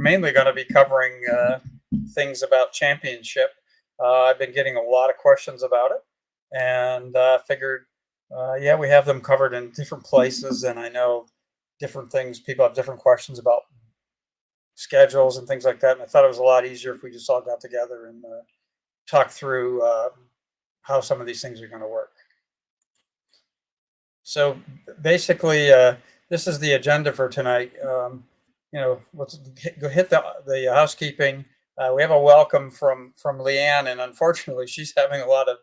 mainly going to be covering things about championship. I've been getting a lot of questions about it, and figured, yeah, we have them covered in different places, and I know different things. People have different questions about schedules and things like that, and I thought it was a lot easier if we just all got together and talk through how some of these things are going to work. So basically, this is the agenda for tonight. Let's go hit the housekeeping. We have a welcome from Leanne, and unfortunately, she's having a lot of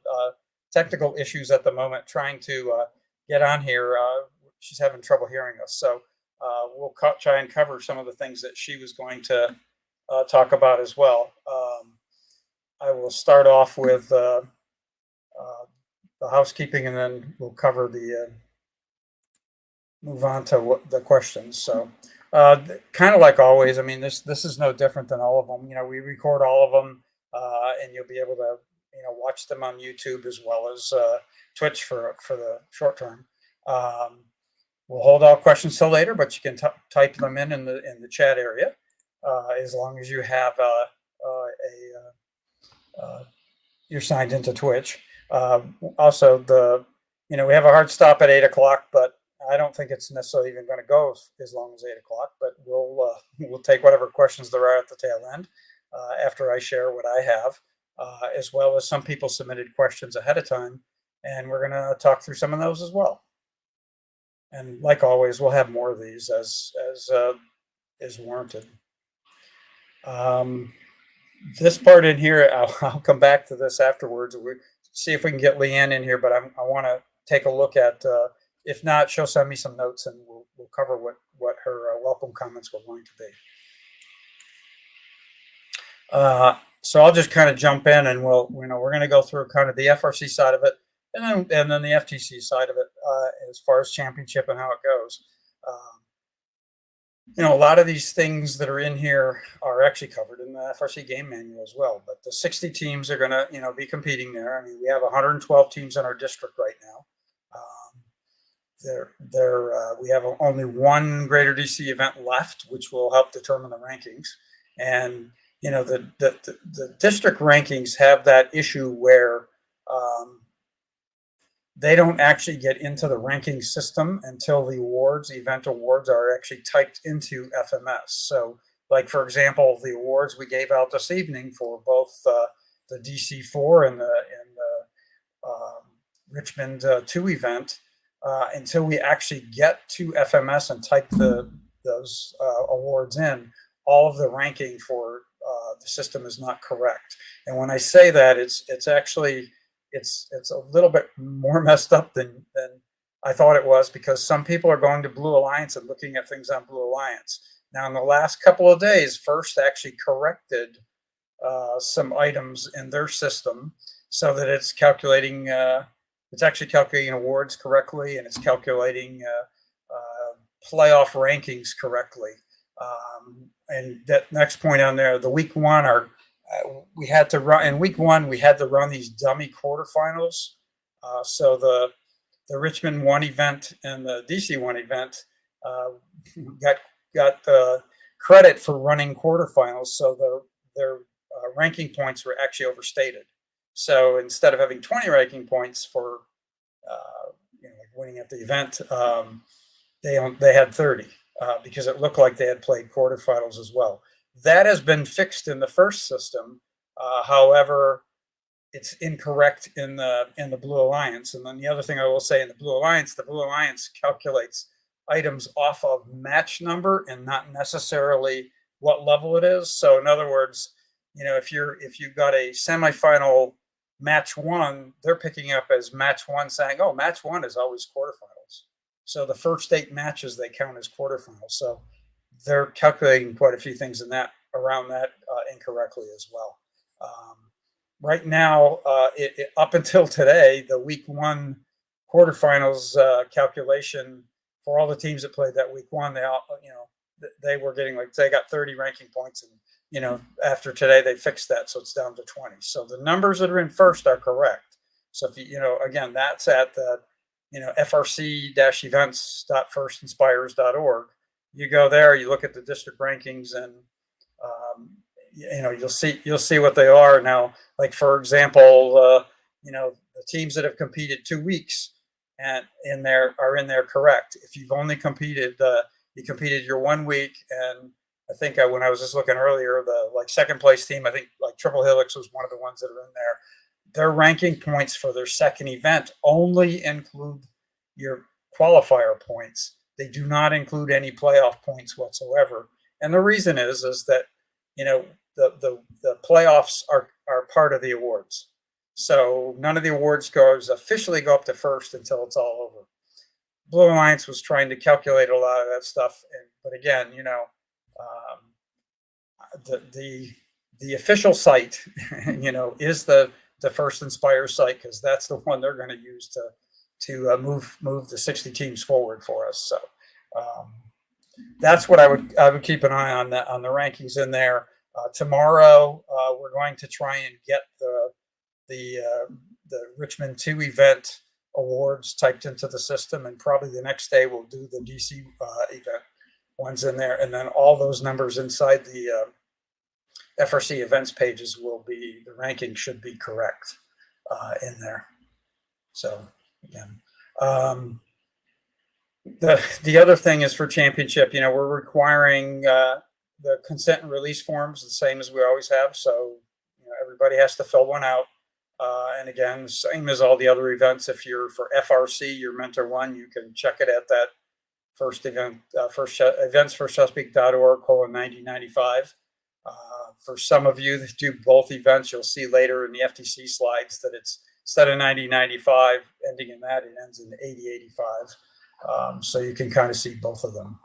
technical issues at the moment trying to get on here. She's having trouble hearing us, so we'll try and cover some of the things that she was going to talk about as well. I will start off with the housekeeping, and then we'll cover move on to the questions. So kind of like always, I mean, this is no different than all of them. We record all of them, and you'll be able to watch them on YouTube as well as Twitch for the short term. We'll hold all questions till later, but you can type them in the chat area as long as you have you're signed into Twitch. Also, we have a hard stop at 8 o'clock, but I don't think it's necessarily even going to go as long as 8 o'clock. But we'll take whatever questions there are at the tail end after I share what I have, as well as some people submitted questions ahead of time, and we're going to talk through some of those as well. And like always, we'll have more of these as is warranted. This part in here, I'll come back to this afterwards. We'll see if we can get Leanne in here, but I want to take a look at. If not, she'll send me some notes, and we'll cover what her welcome comments were going to be. So I'll just kind of jump in, and we're going to go through kind of the FRC side of it, and then the FTC side of it as far as championship and how it goes. A lot of these things that are in here are actually covered in the FRC game manual as well. But the 60 teams are going to be competing there. I mean, we have 112 teams in our district right now. We have only one Greater DC event left, which will help determine the rankings. And the district rankings have that issue where they don't actually get into the ranking system until the event awards are actually typed into FMS. So, like for example, the awards we gave out this evening for both the DC4 and the Richmond 2 event. Until we actually get to FMS and type those awards in, all of the ranking for the system is not correct. And when I say that, it's actually a little bit more messed up than I thought it was, because some people are going to Blue Alliance and looking at things on Blue Alliance. Now, in the last couple of days, First actually corrected some items in their system so that it's calculating. It's actually calculating awards correctly, and it's calculating playoff rankings correctly. And that next point on there, the week one, we had to run in week one. We had to run these dummy quarterfinals. So the Richmond 1 event and the DC 1 event got credit for running quarterfinals. So their ranking points were actually overstated. So instead of having 20 ranking points for winning at the event, they had 30 because it looked like they had played quarterfinals as well. That has been fixed in the first system. However, it's incorrect in the Blue Alliance. And then the other thing I will say, in the Blue Alliance calculates items off of match number and not necessarily what level it is. So in other words, if you've got a semifinal match 1, they're picking up as match 1, saying, oh, match 1 is always quarterfinals. So the first 8 matches they count as quarterfinals. So they're calculating quite a few things around that incorrectly as well. Right now, up until today, the week 1 quarterfinals calculation for all the teams that played that week 1, they were getting, like, they got 30 ranking points, and after today, they fixed that, so it's down to 20. So the numbers that are in first are correct. So if again, that's at the, frc-events.firstinspires.org. You go there, you look at the district rankings, and You know, you'll see what they are now. Like for example, you know, the teams that have competed 2 weeks and in there are in there correct. If you've only competed, you competed your 1 week, and I think when I was just looking earlier, the like second place team, I think like Triple Helix was one of the ones that are in there. Their ranking points for their second event only include your qualifier points. They do not include any playoff points whatsoever. And the reason is that, you know, the playoffs are part of the awards. So none of the awards officially go up to first until it's all over. Blue Alliance was trying to calculate a lot of that stuff, but again, you know, the official site, you know, is the First Inspire site, because that's the one they're going to use to move the 60 teams forward for us. So that's what I would keep an eye on the rankings in there. Tomorrow we're going to try and get the Richmond 2 event awards typed into the system, and probably the next day we'll do the DC event ones in there, and then all those numbers inside the FRC events pages will be, the ranking should be correct in there. So again, the other thing is for championship, you know, we're requiring the consent and release forms the same as we always have. So you know, everybody has to fill one out. And again, same as all the other events. If you're for FRC, your Mentor 1, you can check it at that first event, events for Chesapeake.org/9095. For some of you that do both events, you'll see later in the FTC slides that it's, instead of 9095 ending in that, it ends in 8085. So you can kind of see both of them.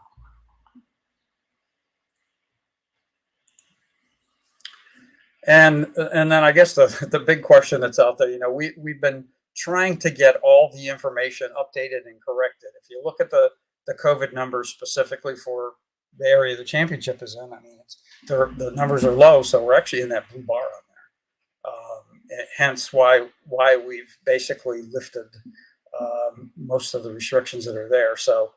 And then I guess the big question that's out there, you know, we've been trying to get all the information updated and corrected. If you look at the COVID numbers specifically for the area the championship is in, I mean, the numbers are low, so we're actually in that blue bar on there. Hence why we've basically lifted most of the restrictions that are there. So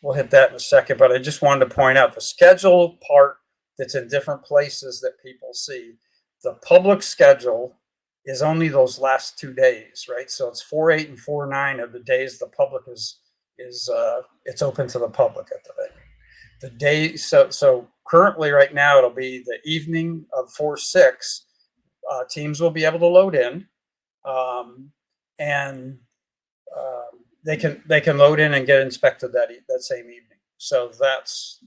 we'll hit that in a second, but I just wanted to point out the schedule part that's in different places that people see. The public schedule is only those last 2 days, right? So it's 4/8 and 4/9 of the days the public is it's open to the public at the venue. The day, so currently right now it'll be the evening of 4/6. Teams will be able to load in, and they can load in and get inspected that same evening. So that's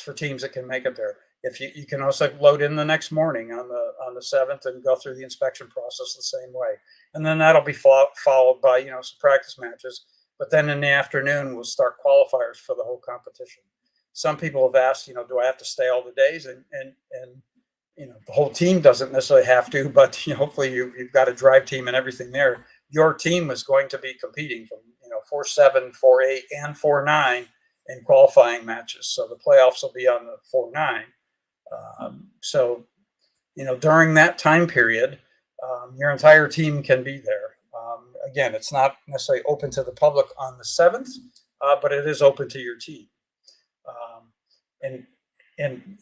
for teams that can make it there. If you can also load in the next morning on the 7th and go through the inspection process the same way, and then that'll be followed by, you know, some practice matches. But then in the afternoon we'll start qualifiers for the whole competition. Some people have asked, you know, do I have to stay all the days? And you know, the whole team doesn't necessarily have to, but you know, hopefully you've got a drive team and everything there. Your team is going to be competing from, you know, 4/7, 4/8, and 4/9 in qualifying matches. So the playoffs will be on the 4/9. So, you know, during that time period, your entire team can be there. Again, it's not necessarily open to the public on the 7th, but it is open to your team. And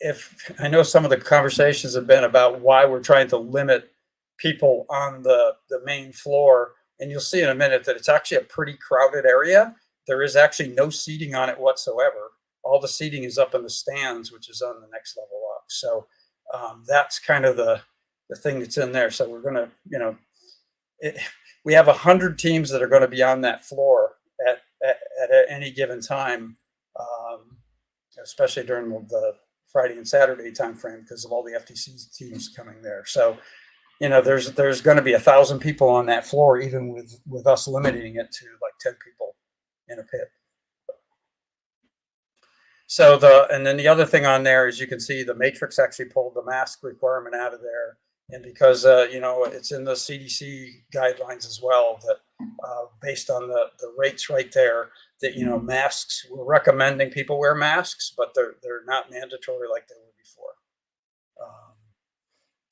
if I know some of the conversations have been about why we're trying to limit people on the main floor, and you'll see in a minute that it's actually a pretty crowded area. There is actually no seating on it whatsoever. All the seating is up in the stands, which is on the next level up. So that's kind of the thing that's in there. So we're going to, you know, we have 100 teams that are going to be on that floor at any given time, especially during the Friday and Saturday timeframe because of all the FTC teams coming there. So, you know, there's going to be 1,000 people on that floor, even with us limiting it to like 10 people in a pit. So and then the other thing on there is you can see the matrix actually pulled the mask requirement out of there. And because, you know, it's in the CDC guidelines as well, that based on the rates right there, that, you know, masks, we're recommending people wear masks, but they're not mandatory like they were before.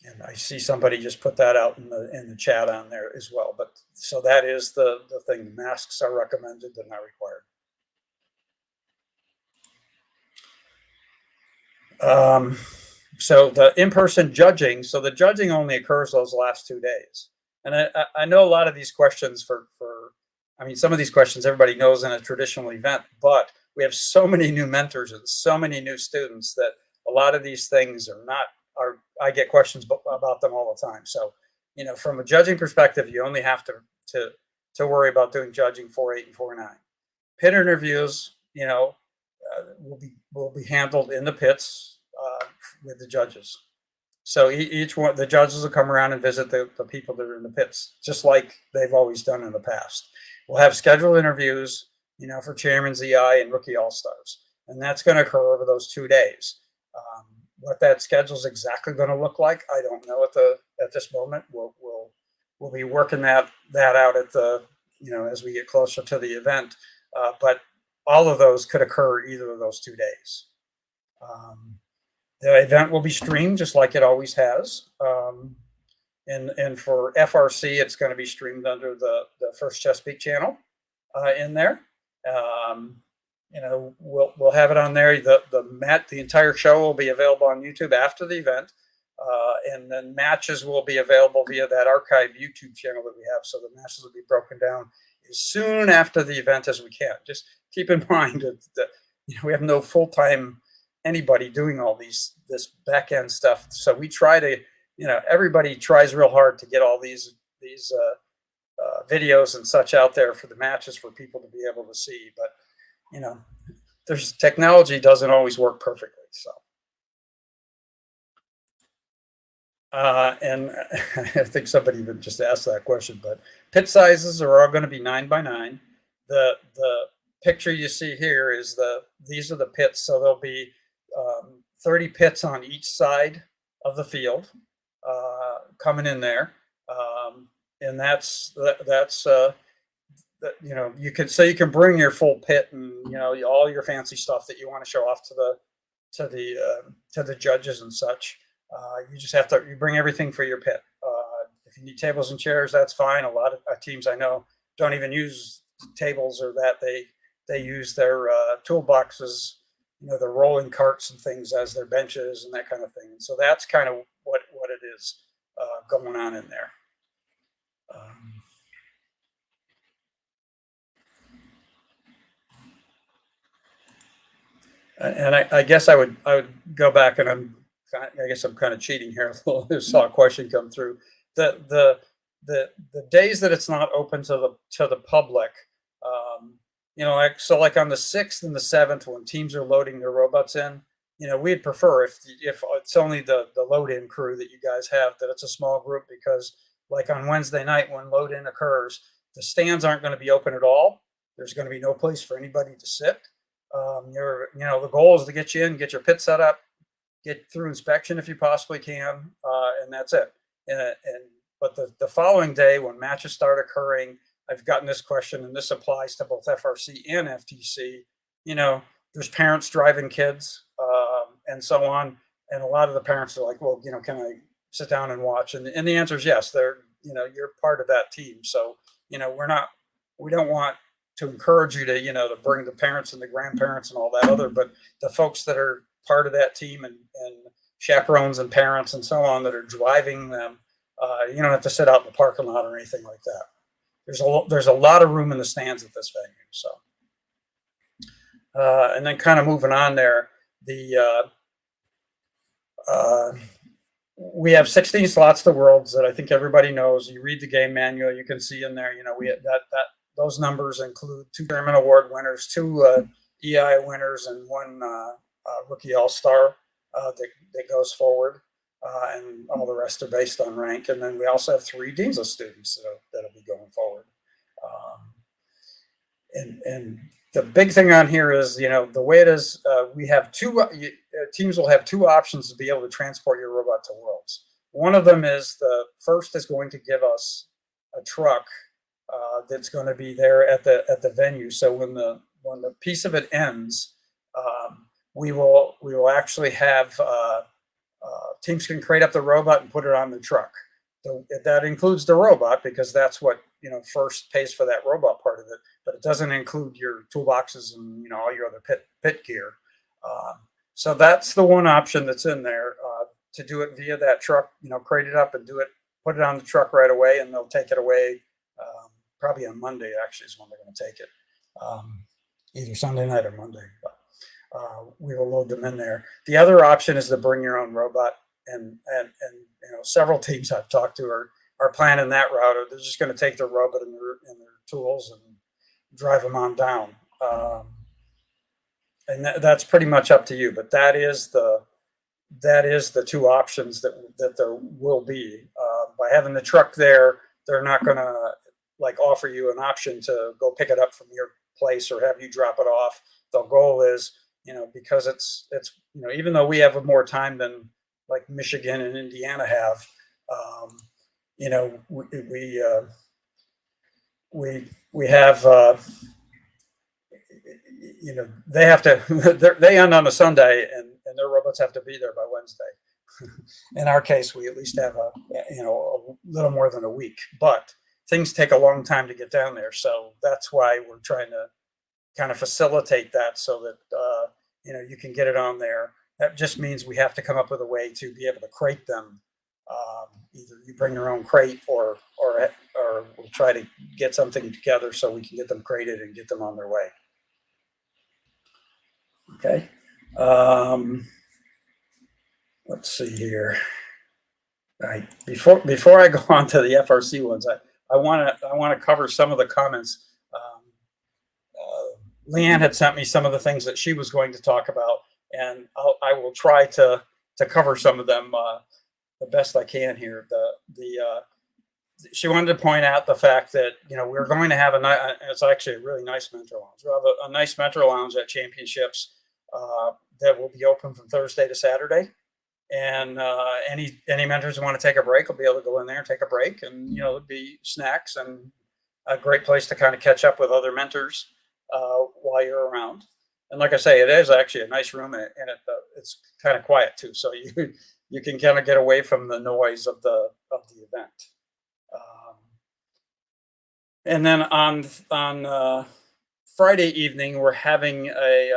And I see somebody just put that out in the chat on there as well. But so that is the thing. Masks are recommended, they're not required. So the in-person judging, so the judging only occurs those last 2 days. And I know a lot of these questions I mean, some of these questions everybody knows in a traditional event, but we have so many new mentors and so many new students that a lot of these things I get questions about them all the time. So, from a judging perspective, you only have to worry about doing judging 4.8 and 4.9. Pit interviews, will be handled in the pits with the judges. So each one, the judges will come around and visit the people that are in the pits, just like they've always done in the past. We'll have scheduled interviews, for chairman's EI and rookie all stars, and that's going to occur over those 2 days. What that schedule is exactly going to look like, I don't know at this moment. We'll be working that out at as we get closer to the event. But all of those could occur either of those 2 days. The event will be streamed just like it always has. And for FRC, it's going to be streamed under the First Chesapeake channel in there. We'll have it on there. The entire show will be available on YouTube after the event. And then matches will be available via that archive YouTube channel that we have. So the matches will be broken down as soon after the event as we can. Just keep in mind that we have no full-time anybody doing all this back end stuff. So we try to, everybody tries real hard to get all these videos and such out there for the matches for people to be able to see. But there's technology doesn't always work perfectly. So. And I think somebody even just asked that question, but pit sizes are all going to be 9x9. The picture you see here is these are the pits. So there'll be 30 pits on each side of the field coming in there. And you can bring your full pit and, all your fancy stuff that you want to show off to the judges and such. You just have you bring everything for your pit. If you need tables and chairs, that's fine. A lot of teams I know don't even use tables or that. They use their toolboxes, their rolling carts and things as their benches and that kind of thing. And so that's kind of what it is going on in there. And I guess I would go back, and I guess I'm kind of cheating here. I saw a question come through. The days that it's not open to the public, like on the 6th and the 7th when teams are loading their robots in, we'd prefer if it's only the load in crew that you guys have, that it's a small group, because like on Wednesday night when load in occurs, the stands aren't going to be open at all. There's going to be no place for anybody to sit. The goal is to get you in, get your pit set up, get through inspection if you possibly can, and that's it. But the following day when matches start occurring, I've gotten this question, and this applies to both FRC and FTC. There's parents driving kids and so on, and a lot of the parents are like, well, can I sit down and watch? And the answer is yes. You're part of that team, so we don't want to encourage you to bring the parents and the grandparents and all that other, but the folks that are part of that team and chaperones and parents and so on that are driving them, you don't have to sit out in the parking lot or anything like that. There's a lot of room in the stands at this venue. So, and then kind of moving on there, we have 16 slots to Worlds that I think everybody knows. You read the game manual, you can see in there. We have those numbers include 2 Chairman Award winners, 2 EI winners, and 1 Rookie All-Star that goes forward, and all the rest are based on rank. And then we also have 3 Dean's List students that'll be going forward. And the big thing on here is, the way it is, we have teams will have 2 options to be able to transport your robot to Worlds. One of them is the first is going to give us a truck that's going to be there at the venue. So when the piece of it ends, we will actually have teams can crate up the robot and put it on the truck. So that includes the robot, because that's what first pays for that robot part of it. But it doesn't include your toolboxes and all your other pit gear. So that's the one option that's in there, to do it via that truck, crate it up and put it on the truck right away, and they'll take it away. Probably on Monday, actually, is when they're going to take it. Either Sunday night or Monday. But we will load them in there. The other option is to bring your own robot, and several teams I've talked to are planning that route. Or they're just going to take their robot and their tools and drive them on down. And that's pretty much up to you. But that is the two options that there will be. By having the truck there, they're not going to offer you an option to go pick it up from your place or have you drop it off. The goal is, because it's even though we have more time than like Michigan and Indiana have, we have they have to they end on a Sunday, and their robots have to be there by Wednesday. In our case, we at least have a little more than a week, but things take a long time to get down there. So that's why we're trying to kind of facilitate that, so that you can get it on there. That just means we have to come up with a way to be able to crate them. Either you bring your own crate, or we'll try to get something together so we can get them crated and get them on their way. Okay. Let's see here. All right. Before I go on to the FRC ones, I want to cover some of the comments. Leanne had sent me some of the things that she was going to talk about, and I will try to cover some of them the best I can here. She wanted to point out the fact that we're going to have it's actually a really nice mentor lounge. We'll have a nice mentor lounge at Championships that will be open from Thursday to Saturday. And any mentors who want to take a break will be able to go in there and take a break, and there'll be snacks and a great place to kind of catch up with other mentors while you're around. And like I say, it is actually a nice room, and it's kind of quiet too, so you can kind of get away from the noise of the event. And then on Friday evening, we're having a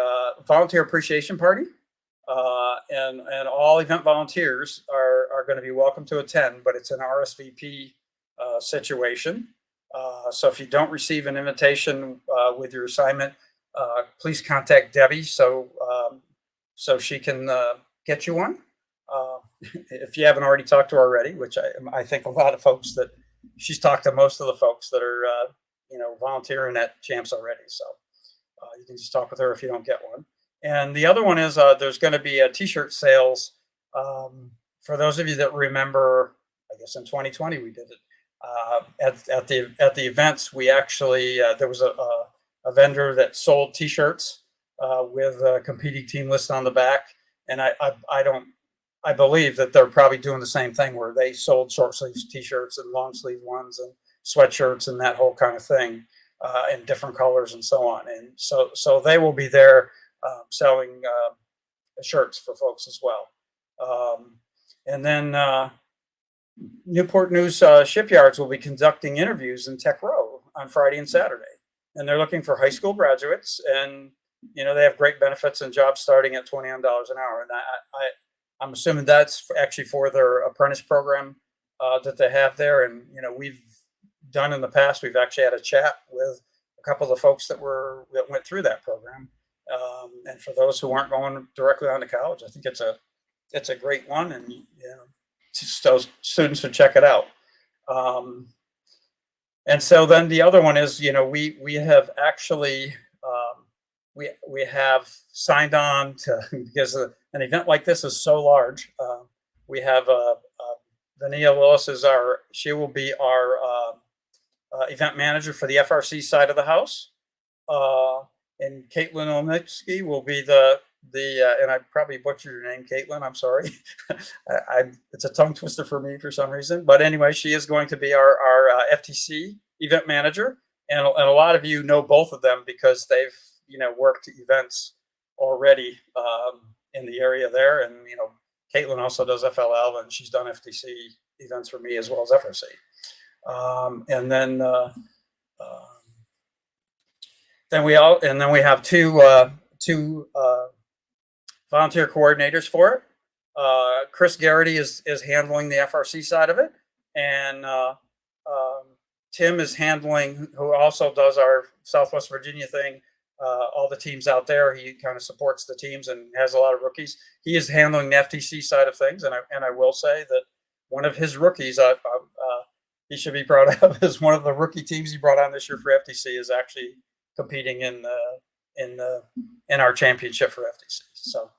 volunteer appreciation party. And all event volunteers are going to be welcome to attend, but it's an RSVP situation. So if you don't receive an invitation with your assignment, please contact Debbie so she can get you one. If you haven't already talked to her already, which I think a lot of folks that she's talked to most of the folks that are volunteering at Champs already. So you can just talk with her if you don't get one. And the other one is there's going to be a t-shirt sales. For those of you that remember, I guess in 2020 we did it at the events. We actually there was a vendor that sold t-shirts with a competing team list on the back, and I believe that they're probably doing the same thing where they sold short sleeves t-shirts and long sleeve ones and sweatshirts and that whole kind of thing in different colors and so on. And so they will be there. Selling shirts for folks as well. And then Newport News Shipyards will be conducting interviews in Tech Row on Friday and Saturday. And they're looking for high school graduates, and they have great benefits and jobs starting at $21 an hour. And I'm assuming that's actually for their apprentice program that they have there. And we've done in the past, we've actually had a chat with a couple of folks that went through that program. And for those who aren't going directly on to college, I think it's a great one, and those students should check it out. And so then the other one is, we have actually we have signed on to, because an event like this is so large. We have Vania Willis she will be our event manager for the FRC side of the house. And Caitlin Olnitsky will be and I probably butchered your name, Caitlin. I'm sorry. It's a tongue twister for me for some reason. But anyway, she is going to be our FTC event manager. And a lot of you know both of them because they've, worked events already in the area there. And, Caitlin also does FLL, and she's done FTC events for me as well as FRC. And then we have two volunteer coordinators for it. Chris Garrity is handling the FRC side of it, and Tim is handling, who also does our Southwest Virginia thing. All the teams out there, he kind of supports the teams and has a lot of rookies. He is handling the FTC side of things, and I will say that one of his rookies, he should be proud of, is one of the rookie teams he brought on this year for FTC is actually competing in our championship for FTC. So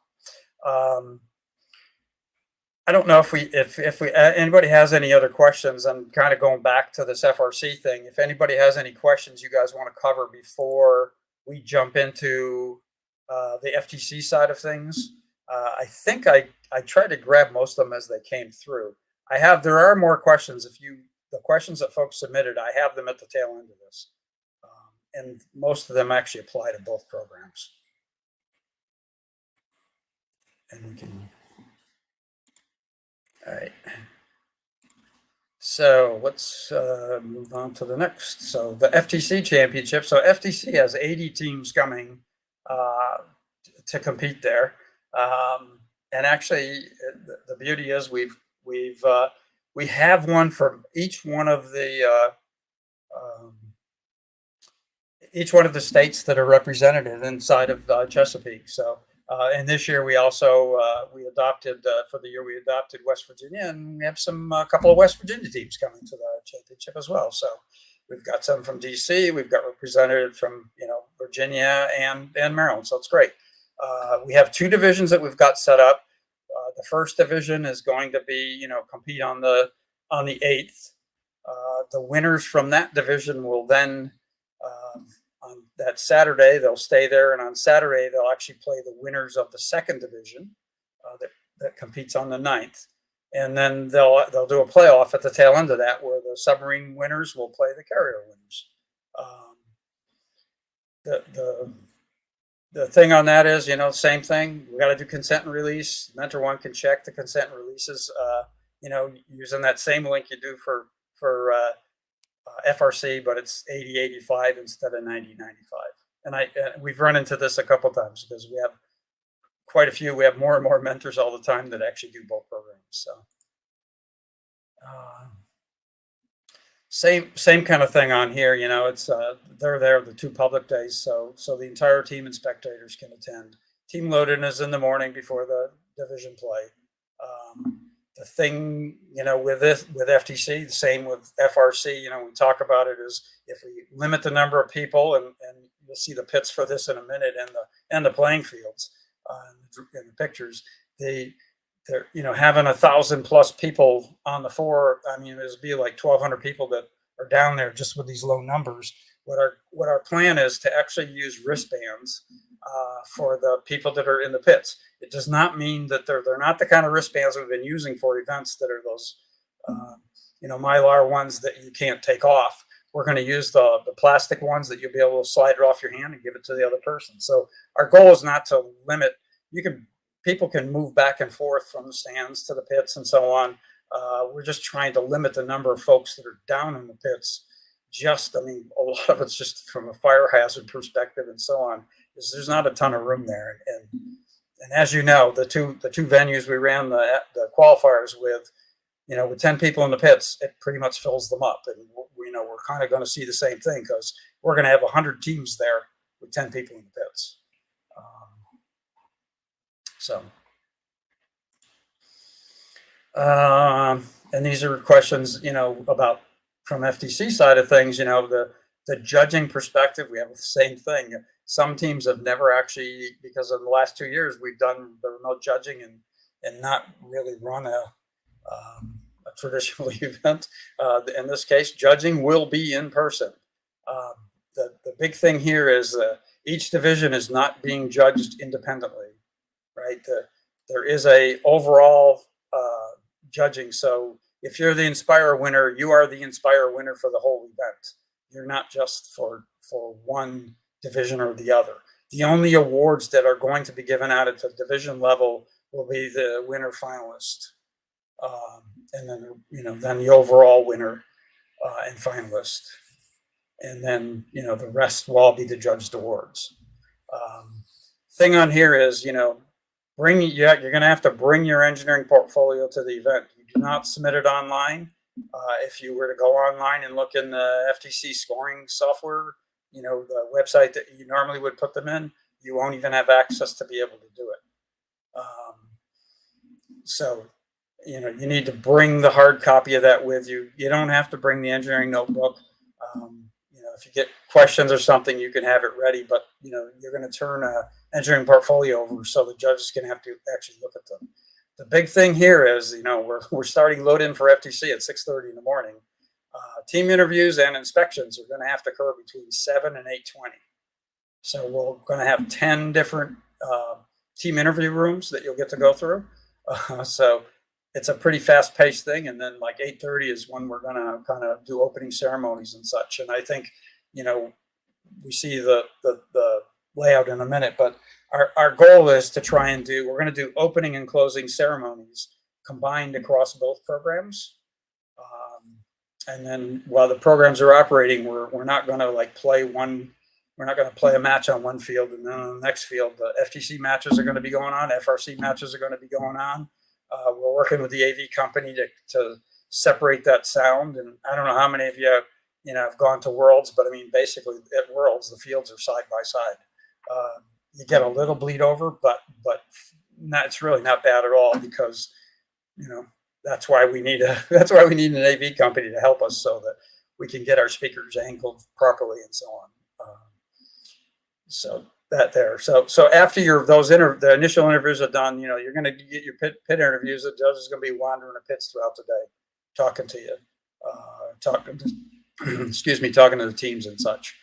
I don't know if anybody has any other questions. I'm kind of going back to this FRC thing. If anybody has any questions you guys want to cover before we jump into the FTC side of things, I think I tried to grab most of them as they came through. There are more questions. The questions that folks submitted, I have them at the tail end of this. And most of them actually apply to both programs. And we can, all right. So let's move on to the next. So the FTC Championship. So FTC has 80 teams coming to compete there. And actually, the beauty is we have one from each one of the states that are represented inside of Chesapeake. So, and this year we also we adopted for the year we adopted West Virginia, and we have a couple of West Virginia teams coming to the championship as well. So we've got some from DC, we've got represented from Virginia and Maryland. So it's great. We have 2 divisions that we've got set up. The first division is going to be compete on the 8th. The winners from that division will then on that Saturday they'll stay there, and on Saturday they'll actually play the winners of the second division that competes on the 9th, and then they'll do a playoff at the tail end of that where the submarine winners will play the carrier winners. The thing on that is, same thing. We got to do consent and release. Mentor 1 can check the consent and releases, using that same link you do for FRC, but it's 80-85 instead of 90-95. And we've run into this a couple times because we have quite a few. We have more and more mentors all the time that actually do both programs. So same kind of thing on here. It's they're there the 2 public days, so the entire team and spectators can attend. Team loading is in the morning before the division play. The thing, with FTC, the same with FRC, we talk about it, is if we limit the number of people, and you'll see the pits for this in a minute, and the playing fields in the pictures, they're having 1,000+ people on the floor. I mean, there's be like 1,200 people that are down there just with these low numbers. What our plan is to actually use wristbands for the people that are in the pits. It does not mean that they're not the kind of wristbands we've been using for events that are those Mylar ones that you can't take off. We're going to use the plastic ones that you'll be able to slide it off your hand and give it to the other person. So our goal is not to limit. People can move back and forth from the stands to the pits and so on. We're just trying to limit the number of folks that are down in the pits. A lot of it's just from a fire hazard perspective and so on. There's not a ton of room there, and as you know, the two venues we ran the qualifiers with, with 10 people in the pits, it pretty much fills them up, and we're kind of going to see the same thing because we're going to have 100 teams there with 10 people in the pits. And these are questions, about from FTC side of things, the judging perspective. We have the same thing. Some teams have never actually, because of the last 2 years, we've done the remote judging and not really run a traditional event. In this case, judging will be in person. The big thing here is each division is not being judged independently, right? There is a overall judging. So if you're the Inspire winner, you are the Inspire winner for the whole event. You're not just for one division or the other. The only awards that are going to be given out at the division level will be the winner finalist, and then the overall winner and finalist, and then the rest will all be the judged awards. Thing on here is you're going to have to bring your engineering portfolio to the event. You do not submit it online. If you were to go online and look in the FTC scoring software, the website that you normally would put them in, you won't even have access to be able to do it. So, you need to bring the hard copy of that with you. You don't have to bring the engineering notebook. If you get questions or something, you can have it ready, but you're going to turn an engineering portfolio over, so the judges can have to actually look at them. The big thing here is, we're starting load in for FTC at 6:30 in the morning. Team interviews and inspections are going to have to occur between 7 and 8:20. So we're going to have 10 different team interview rooms that you'll get to go through. So it's a pretty fast-paced thing, and then like 8:30 is when we're going to kind of do opening ceremonies and such. And I think, we see the layout in a minute, but our goal is to try and we're going to do opening and closing ceremonies combined across both programs. And then while the programs are operating, we're not going to we're not going to play a match on one field and then on the next field. The FTC matches are going to be going on. FRC matches are going to be going on. We're working with the AV company to separate that sound. And I don't know how many of you, have gone to Worlds, but I mean, basically at Worlds, the fields are side by side. You get a little bleed over, but it's really not bad at all, because, that's why we need an AV company to help us, so that we can get our speakers angled properly and so on. So that there. So after the initial interviews are done, you're going to get your pit interviews. The judge is going to be wandering the pits throughout the day, talking to you, talking to the teams and such.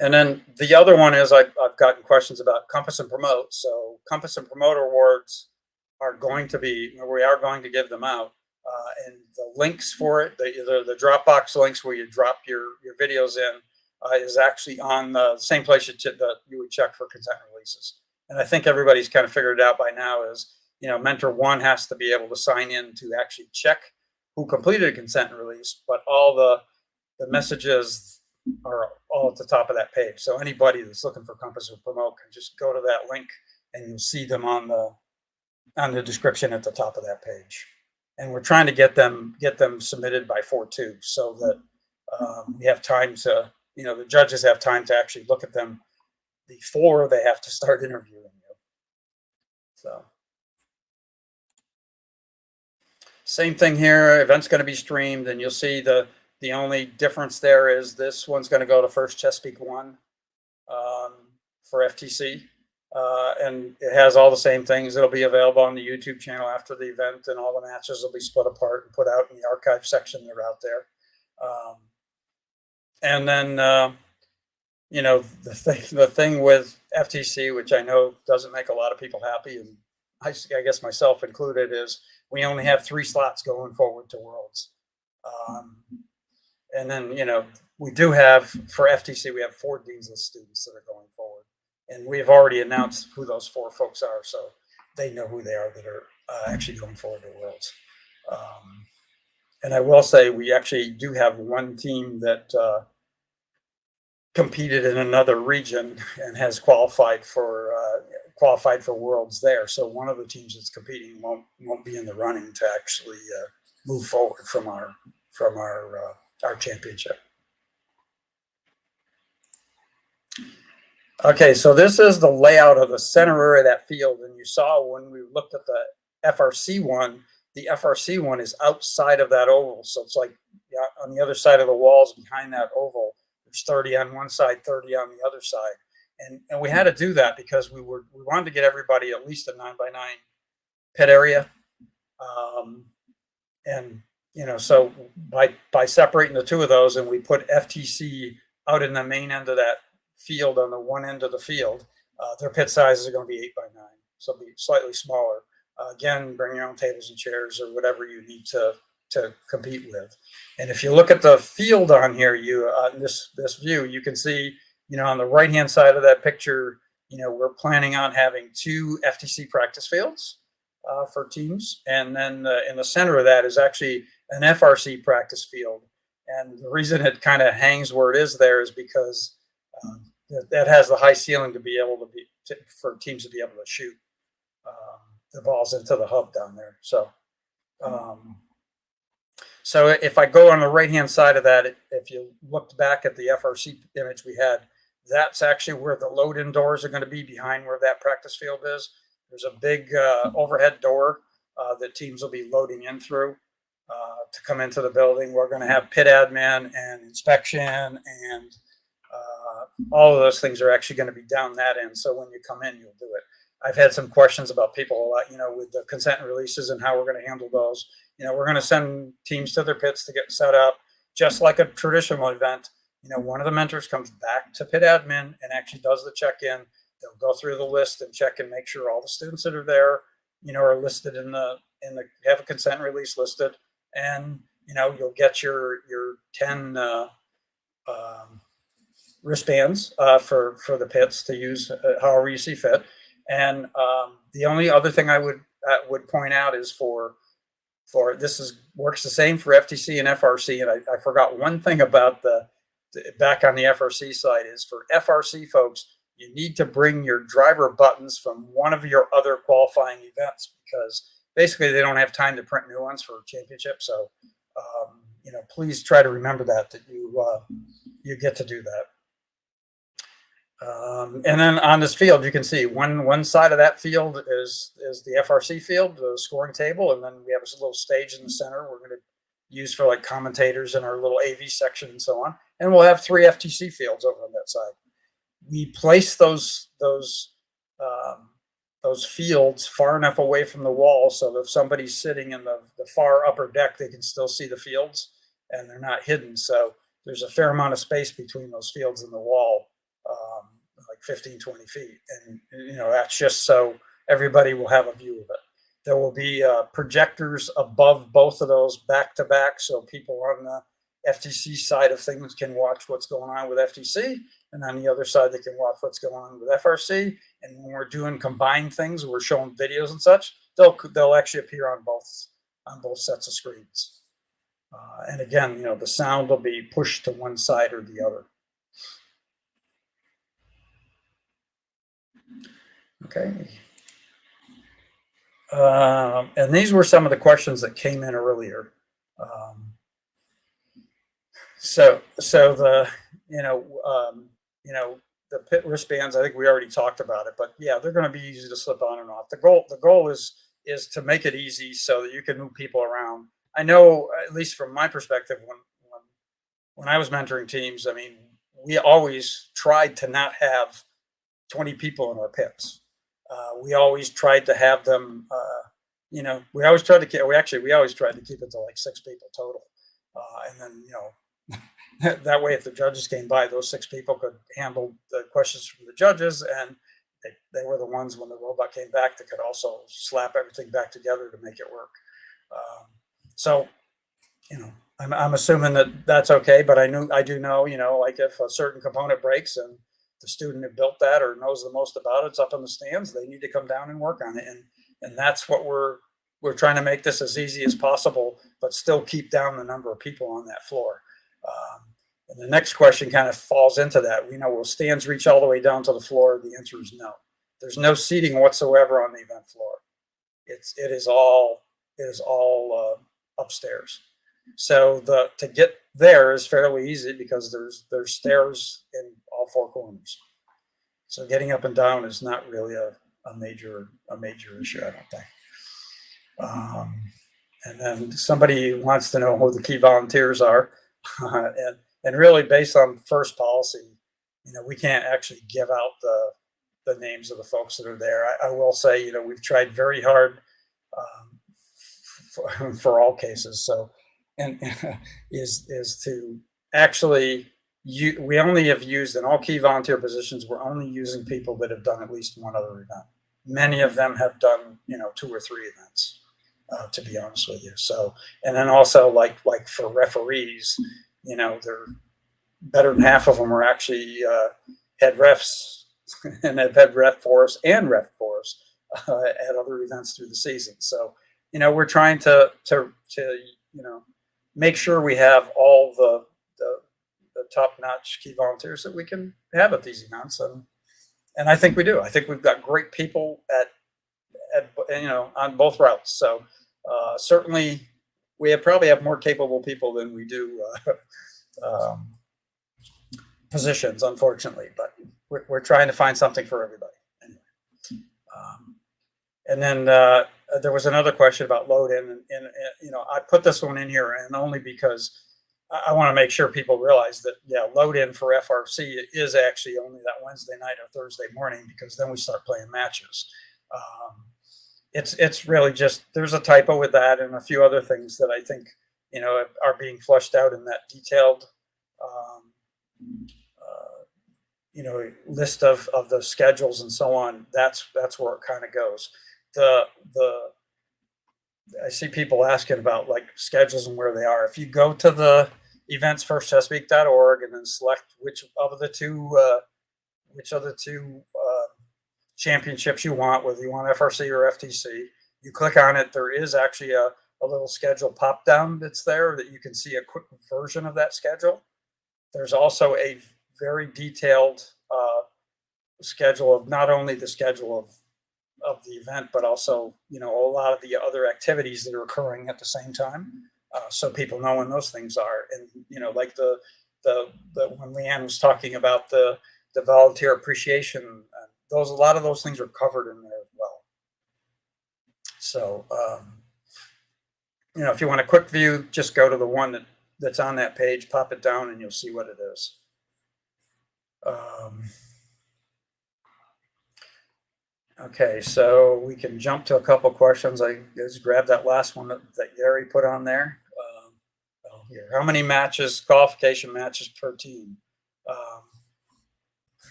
And then the other one is I've gotten questions about Compass and Promote. So Compass and Promote awards we are going to give them out. And the links for it, the Dropbox links where you drop your videos in, is actually on the same place that you would check for consent releases. And I think everybody's kind of figured it out by now is, Mentor 1 has to be able to sign in to actually check who completed a consent release, but all the messages are all at the top of that page. So anybody that's looking for Compass or Promote can just go to that link, and you'll see them on the description at the top of that page. And we're trying to get them submitted by 4/2, so that we have time to, the judges have time to actually look at them before they have to start interviewing you. So same thing here. Event's going to be streamed, and you'll see the only difference there is this one's going to go to first Chesapeake 1 for FTC. And it has all the same things. It'll be available on the YouTube channel after the event, and all the matches will be split apart and put out in the archive section. They're out there. And then, the thing with FTC, which I know doesn't make a lot of people happy, and I guess myself included, is we only have 3 slots going forward to Worlds. And then, we do have, for FTC, we have 4 deans list students that are going forward. And we've already announced who those 4 folks are, so they know who they are that are actually going forward to Worlds. And I will say we actually do have one team that competed in another region and has qualified for Worlds there. So one of the teams that's competing won't be in the running to actually move forward from our championship. Okay, so this is the layout of the center area of that field, and you saw when we looked at the FRC one, the FRC one is outside of that oval. So it's like on the other side of the walls behind that oval. There's 30 on one side, 30 on the other side. And we had to do that because we wanted to get everybody at least a 9x9 pit area. So by separating the 2 of those, and we put FTC out in the main end of that field on the one end of the field, their pit sizes are going to be 8x9. So it'll be slightly smaller. Again, bring your own tables and chairs or whatever you need to compete with. And if you look at the field on here, this view, you can see, on the right-hand side of that picture, we're planning on having 2 FTC practice fields for teams. And then in the center of that is actually an FRC practice field. And the reason it kind of hangs where it is there is because that has the high ceiling to be able to for teams to be able to shoot the balls into the hub down there. So so if I go on the right-hand side of that, if you looked back at the FRC image we had, that's actually where the load-in doors are going to be, behind where that practice field is. There's a big overhead door that teams will be loading in through to come into the building. We're going to have pit admin and inspection, and all of those things are actually going to be down that end. So when you come in, you'll do it. I've had some questions about people a lot, with the consent and releases and how we're going to handle those. We're going to send teams to their pits to get set up, just like a traditional event. One of the mentors comes back to pit admin and actually does the check-in. They'll go through the list and check and make sure all the students that are there, are listed have a consent release listed, and you'll get your 10 wristbands for the pits to use however you see fit. And the only other thing I would point out is for this works the same for FTC and FRC. And I forgot one thing about back on the FRC side is for FRC folks, you need to bring your driver buttons from one of your other qualifying events, because basically they don't have time to print new ones for championship. So, please try to remember that you get to do that. And then on this field, you can see one side of that field is the FRC field, the scoring table, and then we have a little stage in the center we're going to use for like commentators in our little AV section and so on. And we'll have 3 FTC fields over on that side. We place those fields far enough away from the wall so that if somebody's sitting in the far upper deck, they can still see the fields and they're not hidden. So there's a fair amount of space between those fields and the wall. Like 15, 20 feet. And, that's just so everybody will have a view of it. There will be projectors above both of those back to back. So people on the FTC side of things can watch what's going on with FTC. And on the other side, they can watch what's going on with FRC. And when we're doing combined things, we're showing videos and such, they'll actually appear on both sets of screens. And again, the sound will be pushed to one side or the other. Okay. And these were some of the questions that came in earlier. So the the pit wristbands, I think we already talked about it, but yeah, they're going to be easy to slip on and off. The goal is to make it easy so that you can move people around. I know, at least from my perspective, when I was mentoring teams, I mean, we always tried to not have 20 people in our pits. We always tried to have them, we always tried to keep it to like 6 people total. And then, that way, if the judges came by, those 6 people could handle the questions from the judges, and they were the ones when the robot came back that could also slap everything back together to make it work. So, I'm assuming that that's okay, but I do know, like if a certain component breaks and the student who built that or knows the most about it's up in the stands, they need to come down and work on it. And that's what we're trying to make this as easy as possible, but still keep down the number of people on that floor. And the next question kind of falls into that. Will stands reach all the way down to the floor? The answer is no. There's no seating whatsoever on the event floor. It is all upstairs. So to get there is fairly easy because there's stairs in all 4 corners. So getting up and down is not really a major issue, I don't think. And then somebody wants to know who the key volunteers are, and really based on first policy, we can't actually give out the names of the folks that are there. I will say, we've tried very hard for all cases. So. And is to actually, we only have used in all key volunteer positions, we're only using people that have done at least one other event. Many of them have done, 2 or 3 events, to be honest with you. So, and then also like for referees, they're better than half of them are actually head refs and have had ref for us and ref for us at other events through the season. So, we're trying to make sure we have all the top-notch key volunteers that we can have at these events, and And I think we do. I think we've got great people at on both routes. So certainly we probably have more capable people than we do um, positions, unfortunately. But we're trying to find something for everybody. Anyway. Um, and then there was another question about load in, and I put this one in here, and only because I want to make sure people realize that load in for FRC is actually only that Wednesday night or Thursday morning, because then we start playing matches. It's really just, there's a typo with that and a few other things that I think are being flushed out in that detailed list of the schedules and so on. That's where it kind of goes. The I see people asking about like schedules and where they are. If you go to the events for Chesapeake.org and then select which of the two championships you want, whether you want FRC or FTC, you click on it. There is actually a little schedule pop down that's there that you can see a quick version of that schedule. There's also a very detailed schedule of not only the schedule of the event, but also a lot of the other activities that are occurring at the same time, so people know when those things are. And like the when Leanne was talking about the volunteer appreciation, a lot of those things are covered in there as well. So if you want a quick view, just go to the one that's on that page, pop it down, and you'll see what it is. Okay, so we can jump to a couple questions. I just grabbed that last one that Gary put on there. Here, how many qualification matches per team?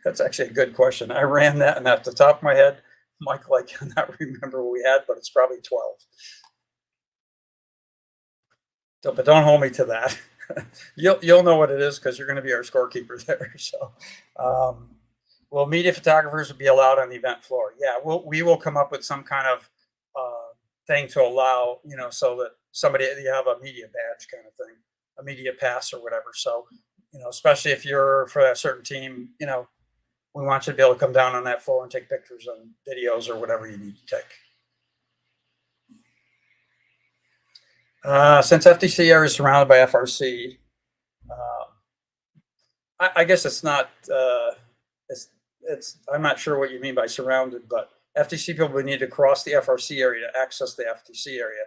That's actually a good question. I ran that, and at the top of my head, Michael, I cannot remember what we had, but it's probably 12. But don't hold me to that. You'll know what it is because you're going to be our scorekeeper there. So, will media photographers be allowed on the event floor? Yeah, we will come up with some kind of thing to allow, so that you have a media badge kind of thing, a media pass or whatever. So, especially if you're for that certain team, we want you to be able to come down on that floor and take pictures and videos or whatever you need to take. Since FTC area is surrounded by FRC, I guess it's not. I'm not sure what you mean by surrounded, but FTC people would need to cross the FRC area to access the FTC area.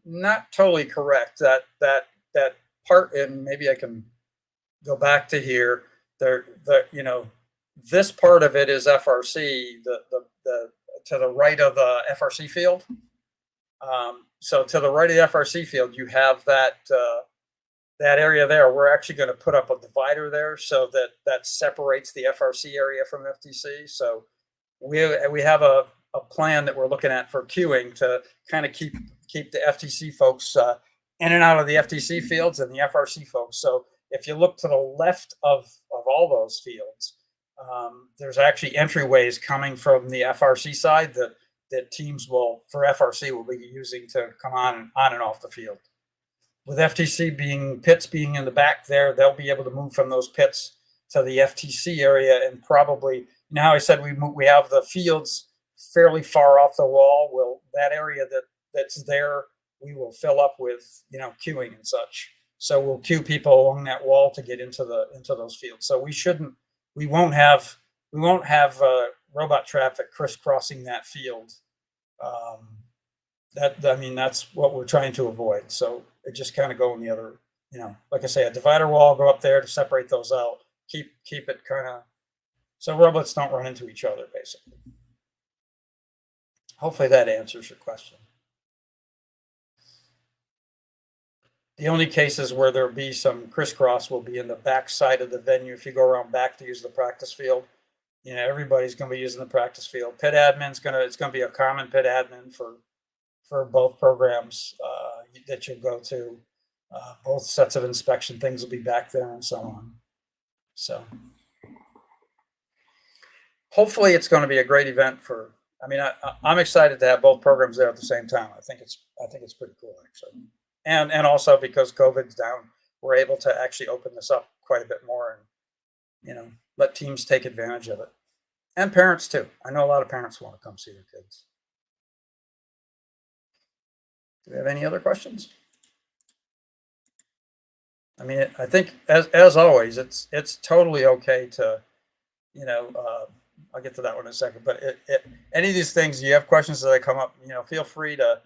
Not totally correct. That part, and maybe I can go back to here. This part of it is FRC. The to the right of the FRC field. So to the right of the FRC field, you have that area there. We're actually going to put up a divider there so that separates the FRC area from FTC. So we have a plan that we're looking at for queuing to kind of keep the FTC folks in and out of the FTC fields and the FRC folks. So if you look to the left of all those fields, there's actually entryways coming from the FRC side that teams for FRC will be using to come on and off the field. With FTC pits being in the back there, they'll be able to move from those pits to the FTC area, and probably, I said we have the fields fairly far off the wall. Well, that area that's there, we will fill up with queuing and such. So we'll queue people along that wall to get into those fields. So we won't have robot traffic crisscrossing that field. That's what we're trying to avoid. So it just kind of go in the other, like I say, a divider wall, go up there to separate those out, keep it kind of, so robots don't run into each other, basically. Hopefully that answers your question. The only cases where there'll be some crisscross will be in the back side of the venue. If you go around back to use the practice field, everybody's going to be using the practice field. Pit admin's it's going to be a common pit admin for both programs that you'll go to. Both sets of inspection things will be back there and so on. So hopefully it's going to be a great event I'm excited to have both programs there at the same time. I think it's pretty cool, actually. And also because COVID's down, we're able to actually open this up quite a bit more. And, let teams take advantage of it. And parents too. I know a lot of parents want to come see their kids. Do we have any other questions? I mean, I think as always, it's totally okay to, you know, I'll get to that one in a second. But any of these things, you have questions that come up, feel free to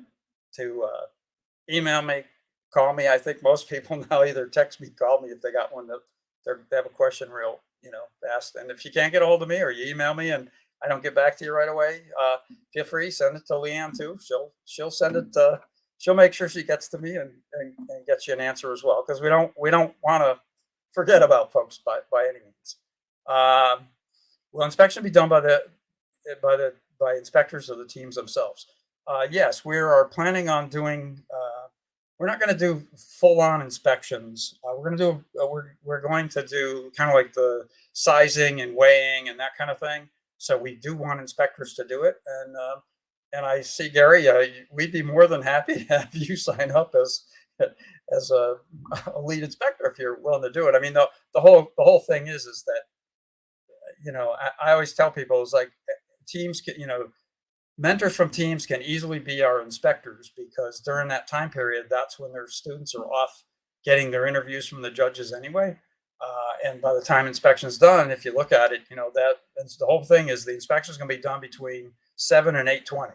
email me, call me. I think most people now either text me, call me if they got one that they have a question real, fast. And if you can't get a hold of me or you email me and I don't get back to you right away, feel free, send it to Leanne too. She'll send it. She'll make sure she gets to me and gets you an answer as well, because we don't want to forget about folks by any means. Will inspection be done by inspectors of the teams themselves? Yes, we are planning on doing. We're not going to do full-on inspections. We're going to do kind of like the sizing and weighing and that kind of thing. So we do want inspectors to do it, and I see, Gary, we'd be more than happy to have you sign up as a lead inspector if you're willing to do it. I mean, the whole thing is that I always tell people is like teams can, mentors from teams can easily be our inspectors, because during that time period, that's when their students are off getting their interviews from the judges anyway. And by the time inspection's done, if you look at it, that's the whole thing is the inspection is going to be done between 7 and 8:20.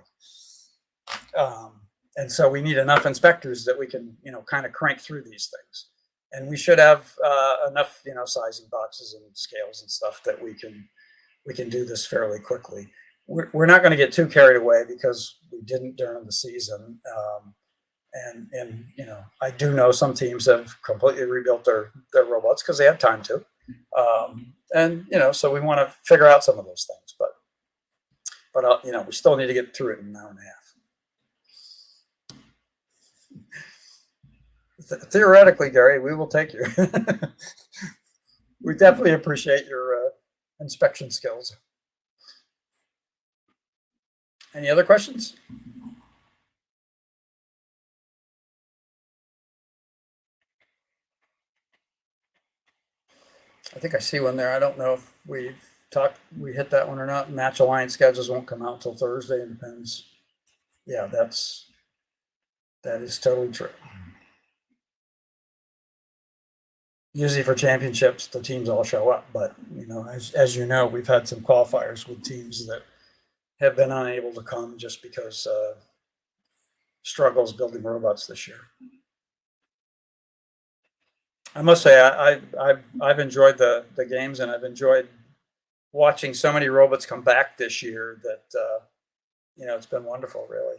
And so we need enough inspectors that we can, kind of crank through these things. And we should have enough, sizing boxes and scales and stuff that we can do this fairly quickly. We're not going to get too carried away because we didn't during the season. And I do know some teams have completely rebuilt their robots because they had time to. So we want to figure out some of those things, but we still need to get through it in an hour and a half. Theoretically, Gary, we will take you. We definitely appreciate your inspection skills. Any other questions? I think I see one there. I don't know if we hit that one or not. Match alliance schedules won't come out till Thursday. It depends. Yeah, that is totally true. Usually for championships, the teams all show up, but as you know, we've had some qualifiers with teams that have been unable to come just because struggles building robots this year. I must say, I've enjoyed the games, and I've enjoyed watching so many robots come back this year that it's been wonderful, really.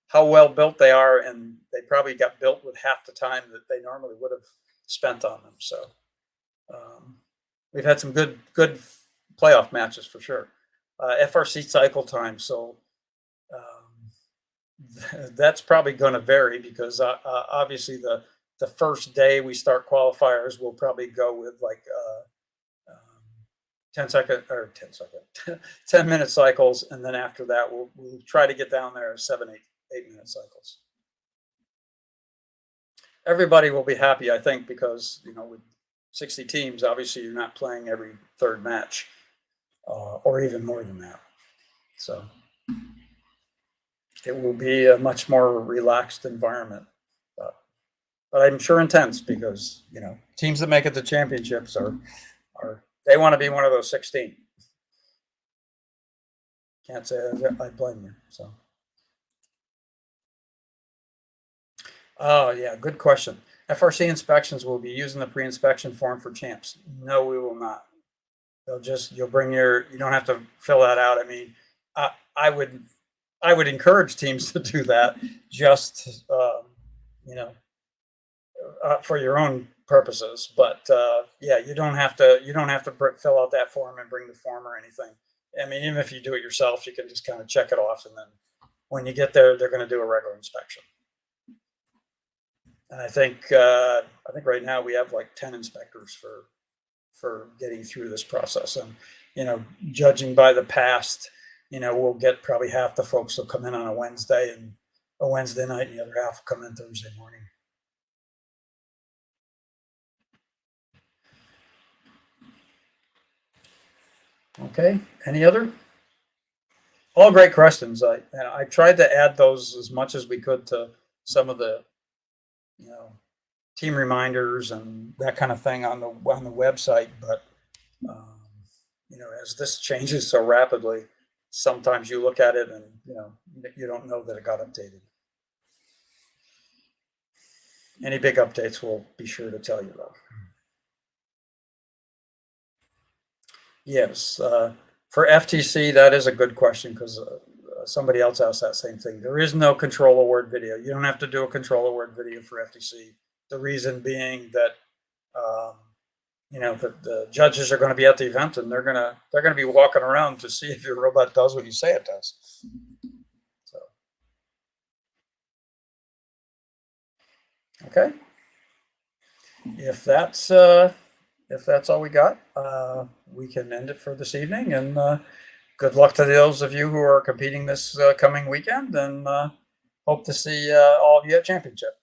How well built they are, and they probably got built with half the time that they normally would have spent on them. So we've had some good playoff matches for sure. Frc Cycle Time, so that's probably going to vary because obviously the first day we start qualifiers, we'll probably go with like 10-minute cycles, and then after that we'll try to get down there 7-8 minute cycles. Everybody will be happy, I think, because with 60 teams, obviously you're not playing every third match, or even more than that. So it will be a much more relaxed environment, but I'm sure intense because teams that make it to championships are they want to be one of those 16. Can't say I blame you. So, oh yeah, good question. FRC inspections will be using the pre-inspection form for champs. No, we will not. You'll bring you don't have to fill that out. I mean, I would encourage teams to do that just for your own purposes. But yeah, you don't have to fill out that form and bring the form or anything. I mean, even if you do it yourself, you can just kind of check it off, and then when you get there, they're going to do a regular inspection. And I think right now we have like 10 inspectors for getting through this process. And judging by the past, we'll get probably half the folks will come in on a Wednesday night, and the other half will come in Thursday morning. Okay, any other? All great questions. I tried to add those as much as we could to some of the, you know, team reminders and that kind of thing on the website, but um, you know, as this changes so rapidly, sometimes you look at it and you don't know that it got updated. Any big updates, we'll be sure to tell you though. Yes, for FTC, that is a good question because somebody else asked that same thing. There is no control award video. You don't have to do a control award video for FTC. The reason being that um, the judges are going to be at the event and they're going to be walking around to see if your robot does what you say it does. So, okay, if that's all we got, we can end it for this evening. And good luck to those of you who are competing this coming weekend, and hope to see all of you at Championship.